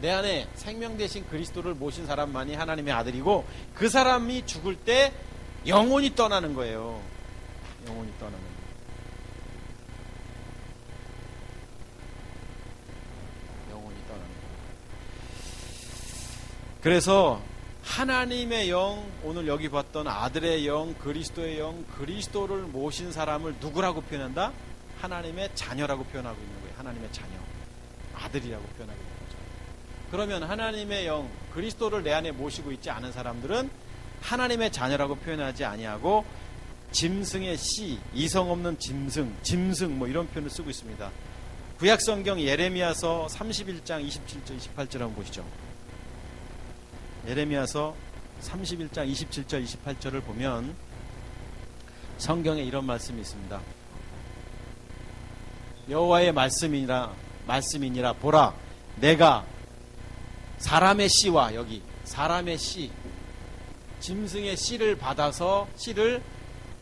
Speaker 1: 내 안에 생명 대신 그리스도를 모신 사람만이 하나님의 아들이고, 그 사람이 죽을 때 영혼이 떠나는 거예요. 영혼이 떠나는 거예요. 영혼이 떠나는 거예요. 그래서 하나님의 영, 오늘 여기 봤던 아들의 영, 그리스도의 영, 그리스도를 모신 사람을 누구라고 표현한다? 하나님의 자녀라고 표현하고 있는 거예요. 하나님의 자녀. 아들이라고 표현하고 있는 거죠. 그러면 하나님의 영, 그리스도를 내 안에 모시고 있지 않은 사람들은 하나님의 자녀라고 표현하지 아니하고 짐승의 씨, 이성 없는 짐승 뭐 이런 표현을 쓰고 있습니다. 구약성경 예레미야서 31장 27절 28절 한번 보시죠. 예레미야서 31장 27절 28절을 보면 성경에 이런 말씀이 있습니다. 여호와의 말씀이니라 보라, 내가 사람의 씨와, 여기 사람의 씨, 짐승의 씨를 받아서 씨를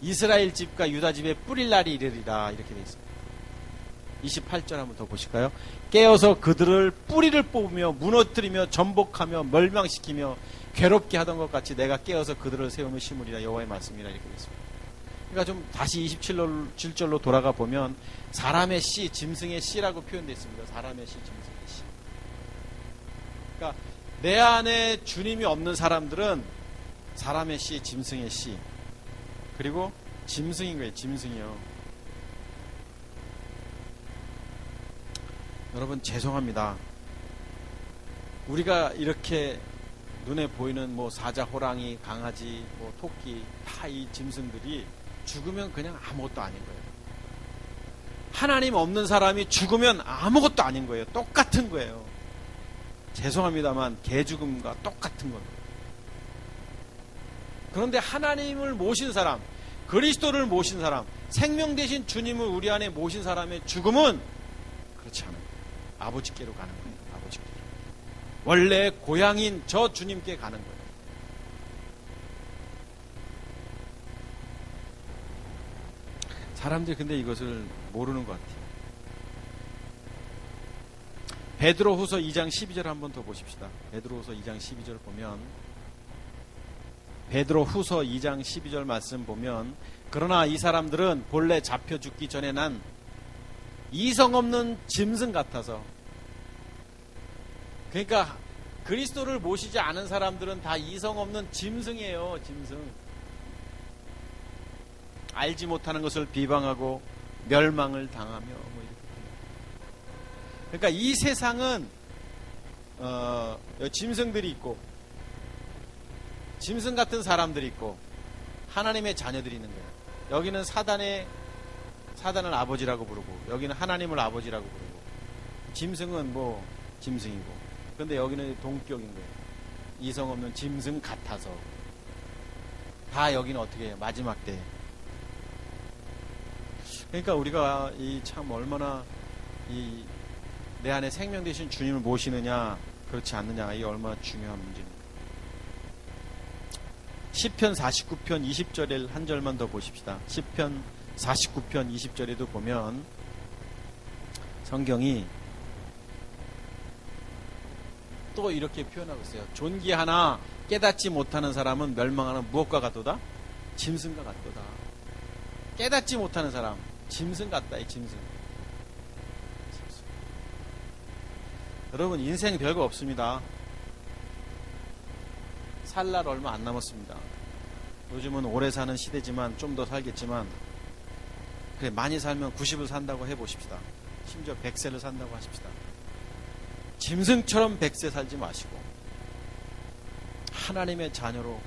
Speaker 1: 이스라엘 집과 유다 집에 뿌릴 날이 이르리라. 이렇게 되어 있습니다. 28절 한번 더 보실까요? 깨어서 그들을 뿌리를 뽑으며 무너뜨리며 전복하며 멸망시키며 괴롭게 하던 것 같이 내가 깨어서 그들을 세우며 심으리라. 여호와의 말씀이라. 이렇게 되어 있습니다. 그러니까 좀 다시 27절로 돌아가 보면 사람의 씨, 짐승의 씨라고 표현되어 있습니다. 사람의 씨, 짐승의 씨. 그러니까 내 안에 주님이 없는 사람들은 사람의 씨, 짐승의 씨, 그리고 짐승인 거예요. 짐승이요. 여러분 죄송합니다. 우리가 이렇게 눈에 보이는 뭐 사자, 호랑이, 강아지, 뭐 토끼, 다 이 짐승들이 죽으면 그냥 아무것도 아닌 거예요. 하나님 없는 사람이 죽으면 아무것도 아닌 거예요. 똑같은 거예요. 죄송합니다만 개죽음과 똑같은 겁니다. 그런데 하나님을 모신 사람, 그리스도를 모신 사람, 생명 되신 주님을 우리 안에 모신 사람의 죽음은 그렇지 않아요. 아버지께로 가는 거예요. 아버지께로. 원래 고향인 저 주님께 가는 거예요. 사람들이 근데 이것을 모르는 것 같아요. 베드로후서 2장 12절 한번 더 보십시다. 베드로후서 2장 12절 보면, 베드로후서 2장 12절 말씀 보면, 그러나 이 사람들은 본래 잡혀 죽기 전에 난 이성 없는 짐승 같아서, 그러니까 그리스도를 모시지 않은 사람들은 다 이성 없는 짐승이에요. 짐승. 알지 못하는 것을 비방하고 멸망을 당하며 뭐 이렇게. 그러니까 이 세상은 짐승들이 있고, 짐승 같은 사람들이 있고, 하나님의 자녀들이 있는 거예요. 여기는 사단을 아버지라고 부르고, 여기는 하나님을 아버지라고 부르고, 짐승은 뭐 짐승이고, 근데 여기는 동격인 거예요. 이성 없는 짐승 같아서. 다 여기는 어떻게 해요? 마지막 때. 그러니까 우리가 참 얼마나 내 안에 생명 되신 주님을 모시느냐, 그렇지 않느냐, 이 얼마나 중요한 문제입니다. 시편 49편 20절에 한 절만 더 보십시다. 시편 49편 20절에도 보면 성경이 또 이렇게 표현하고 있어요. 존귀하나 깨닫지 못하는 사람은 멸망하는 무엇과 같도다? 짐승과 같도다. 깨닫지 못하는 사람, 짐승 같다. 이 짐승. 여러분, 인생 별거 없습니다. 살 날 얼마 안 남았습니다. 요즘은 오래 사는 시대지만 좀 더 살겠지만, 그래, 많이 살면 90을 산다고 해보십시다. 심지어 100세를 산다고 하십시다. 짐승처럼 100세 살지 마시고 하나님의 자녀로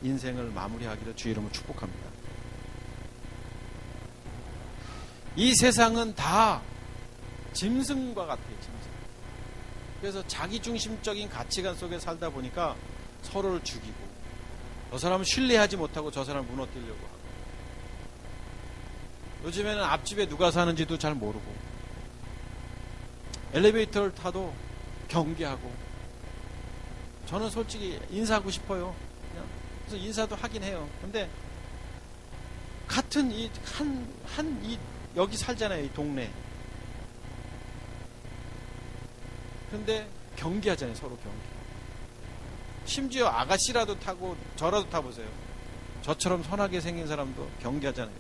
Speaker 1: 인생을 마무리하기를 주 이름으로 축복합니다. 이 세상은 다 짐승과 같아요. 짐승. 그래서 자기중심적인 가치관 속에 살다 보니까 서로를 죽이고, 저 사람을 신뢰하지 못하고 저 사람을 무너뜨리려고 하고, 요즘에는 앞집에 누가 사는지도 잘 모르고, 엘리베이터를 타도 경계하고, 저는 솔직히 인사하고 싶어요. 그래서 인사도 하긴 해요. 근데 같은 여기 살잖아요. 이 동네. 근데 경계하잖아요. 서로 경계. 심지어 아가씨라도 타고 저라도 타보세요. 저처럼 선하게 생긴 사람도 경계하잖아요.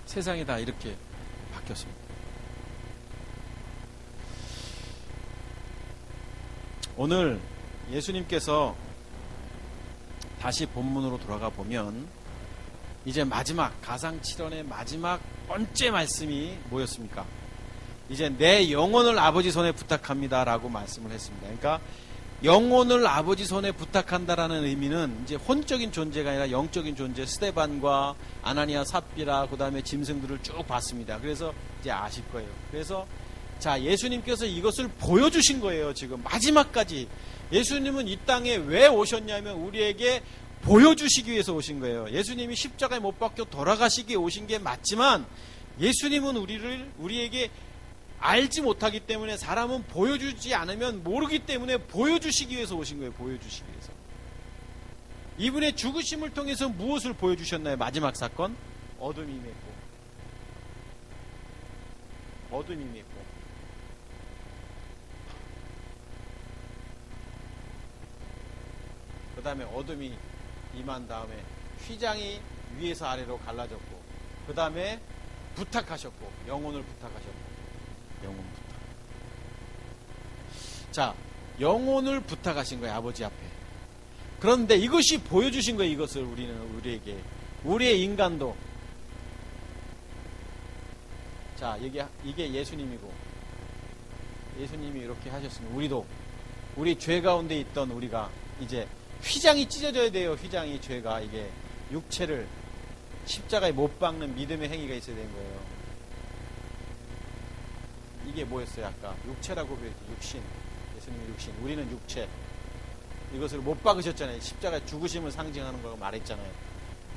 Speaker 1: 세상이 다 이렇게 바뀌었습니다. 오늘 예수님께서 다시 본문으로 돌아가 보면 이제 마지막 가상칠언의 마지막 번째 말씀이 뭐였습니까? 이제 내 영혼을 아버지 손에 부탁합니다 라고 말씀을 했습니다. 그러니까 영혼을 아버지 손에 부탁한다라는 의미는 이제 혼적인 존재가 아니라 영적인 존재, 스데반과 아나니아, 삽비라, 그 다음에 짐승들을 쭉 봤습니다. 그래서 이제 아실 거예요. 그래서 자, 예수님께서 이것을 보여주신 거예요. 지금 마지막까지. 예수님은 이 땅에 왜 오셨냐면 우리에게 보여주시기 위해서 오신 거예요. 예수님이 십자가에 못 박혀 돌아가시기 위해 오신 게 맞지만, 예수님은 우리에게 알지 못하기 때문에, 사람은 보여주지 않으면 모르기 때문에 보여주시기 위해서 오신 거예요. 보여주시기 위해서. 이분의 죽으심을 통해서 무엇을 보여주셨나요? 마지막 사건? 어둠이 임했고. 어둠이 임했고. 그 다음에 어둠이 임한 다음에 휘장이 위에서 아래로 갈라졌고, 그 다음에 부탁하셨고, 영혼을 부탁하셨고. 영혼 부탁. 자, 영혼을 부탁하신 거예요. 아버지 앞에. 그런데 이것이 보여주신 거예요. 이것을 우리에게. 우리의 인간도. 자, 이게 예수님이고, 예수님이 이렇게 하셨으면 우리 죄 가운데 있던 우리가 이제 휘장이 찢어져야 돼요. 휘장이, 죄가, 이게 육체를 십자가에 못 박는 믿음의 행위가 있어야 되는 거예요. 이게 뭐였어요? 아까 육체라고 배웠죠. 육신. 예수님의 육신. 우리는 육체. 이것을 못 박으셨잖아요. 십자가 죽으심을 상징하는 거라고 말했잖아요.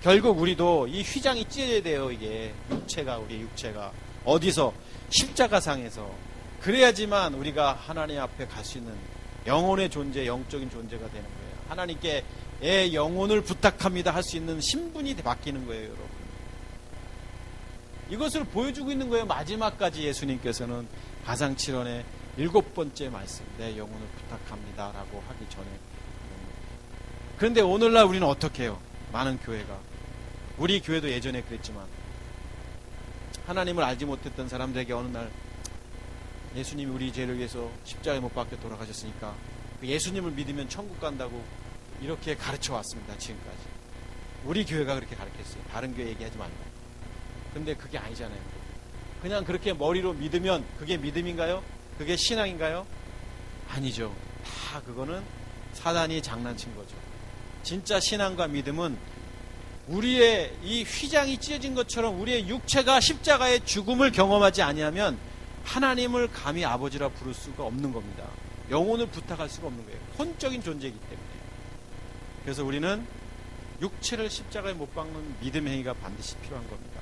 Speaker 1: 결국 우리도 이 휘장이 찢어야 돼요. 이게 육체가, 우리의 육체가 어디서? 십자가상에서. 그래야지만 우리가 하나님 앞에 갈 수 있는 영혼의 존재, 영적인 존재가 되는 거예요. 하나님께 의 영혼을 부탁합니다 할 수 있는 신분이 바뀌는 거예요, 여러분. 이것을 보여주고 있는 거예요. 마지막까지 예수님께서는 가상칠언의 7번째 말씀, 내 영혼을 부탁합니다 라고 하기 전에. 그런데 오늘날 우리는 어떻게 해요? 많은 교회가, 우리 교회도 예전에 그랬지만 하나님을 알지 못했던 사람들에게 어느 날 예수님이 우리 죄를 위해서 십자가에 못 박혀 돌아가셨으니까 예수님을 믿으면 천국 간다고 이렇게 가르쳐 왔습니다. 지금까지 우리 교회가 그렇게 가르쳤어요. 다른 교회 얘기하지 말고. 근데 그게 아니잖아요. 그냥 그렇게 머리로 믿으면 그게 믿음인가요? 그게 신앙인가요? 아니죠. 다 그거는 사단이 장난친 거죠. 진짜 신앙과 믿음은 우리의 이 휘장이 찢어진 것처럼 우리의 육체가 십자가의 죽음을 경험하지 아니하면 하나님을 감히 아버지라 부를 수가 없는 겁니다. 영혼을 부탁할 수가 없는 거예요. 혼적인 존재이기 때문에. 그래서 우리는 육체를 십자가에 못 박는 믿음의 행위가 반드시 필요한 겁니다.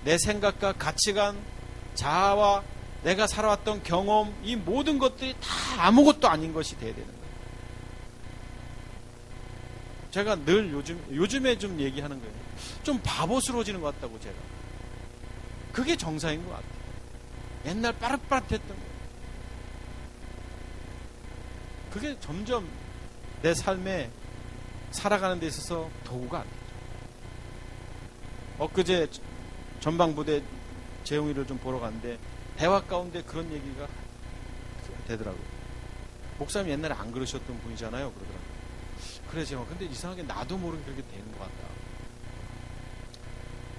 Speaker 1: 내 생각과 가치관, 자아와 내가 살아왔던 경험, 이 모든 것들이 다 아무것도 아닌 것이 돼야 되는 거예요. 제가 늘 요즘에 좀 얘기하는 거예요. 좀 바보스러워지는 것 같다고 제가. 그게 정상인 것 같아요. 옛날 빠릇빠릇했던 거예요. 그게 점점 내 삶에 살아가는 데 있어서 도구가 안 되죠. 엊그제 전방부대 재용이를 좀 보러 갔는데 대화 가운데 그런 얘기가 되더라고요. 목사님 옛날에 안 그러셨던 분이잖아요. 그러더라고요. 그래 제가 근데 이상하게 나도 모르게 그렇게 되는 것 같다.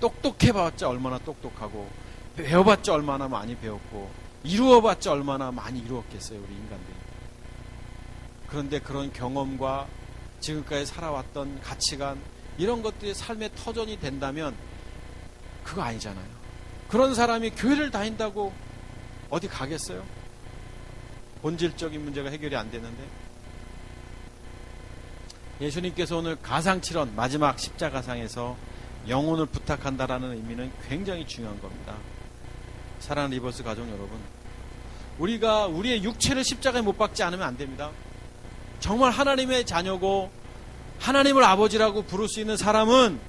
Speaker 1: 똑똑해봤자 얼마나 똑똑하고 배워봤자 얼마나 많이 배웠고 이루어봤자 얼마나 많이 이루었겠어요. 우리 인간들이. 그런데 그런 경험과 지금까지 살아왔던 가치관 이런 것들이 삶의 터전이 된다면 그거 아니잖아요. 그런 사람이 교회를 다닌다고 어디 가겠어요? 본질적인 문제가 해결이 안 되는데. 예수님께서 오늘 가상칠언 마지막 십자가상에서 영혼을 부탁한다라는 의미는 굉장히 중요한 겁니다. 사랑하는 리버스 가족 여러분, 우리가 우리의 육체를 십자가에 못 박지 않으면 안 됩니다. 정말 하나님의 자녀고 하나님을 아버지라고 부를 수 있는 사람은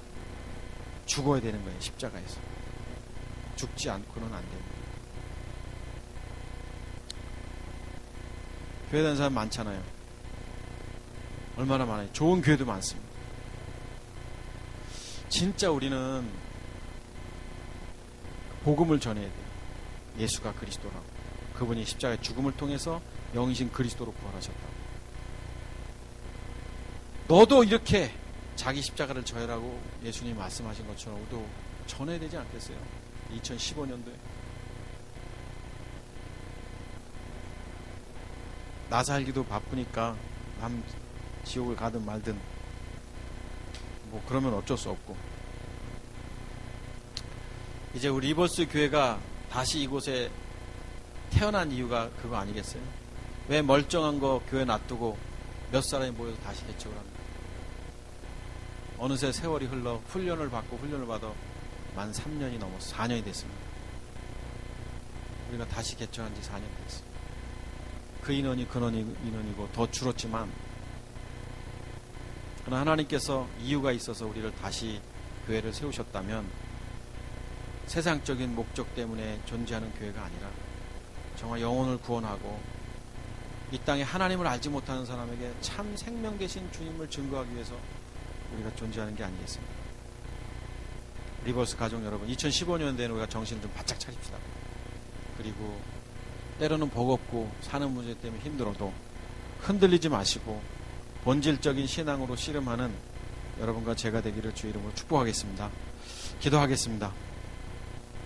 Speaker 1: 죽어야 되는 거예요. 십자가에서. 죽지 않고는 안 됩니다. 교회 다니는 사람 많잖아요. 얼마나 많아요. 좋은 교회도 많습니다. 진짜 우리는 복음을 전해야 돼요. 예수가 그리스도라고. 그분이 십자가의 죽음을 통해서 영이신 그리스도로 부활하셨다고. 너도 이렇게 자기 십자가를 져라고 예수님이 말씀하신 것처럼 우리도 전해야 되지 않겠어요? 2015년도에. 나 살기도 바쁘니까 남 지옥을 가든 말든 뭐 그러면 어쩔 수 없고. 이제 우리 리버스 교회가 다시 이곳에 태어난 이유가 그거 아니겠어요? 왜 멀쩡한 거 교회 놔두고 몇 사람이 모여서 다시 개척을 합니다. 어느새 세월이 흘러 훈련을 받고 훈련을 받아 만 3년이 넘었어. 4년이 됐습니다. 우리가 다시 개척한 지 4년 됐어요. 그 인원이 인원이고 더 줄었지만 그러나 하나님께서 이유가 있어서 우리를 다시 교회를 세우셨다면 세상적인 목적 때문에 존재하는 교회가 아니라 정말 영혼을 구원하고 이 땅에 하나님을 알지 못하는 사람에게 참 생명 되신 주님을 증거하기 위해서 우리가 존재하는 게 아니겠습니까? 리버스 가족 여러분, 2015년대에는 우리가 정신을 좀 바짝 차립시다. 그리고 때로는 버겁고 사는 문제 때문에 힘들어도 흔들리지 마시고 본질적인 신앙으로 씨름하는 여러분과 제가 되기를 주 이름으로 축복하겠습니다. 기도하겠습니다.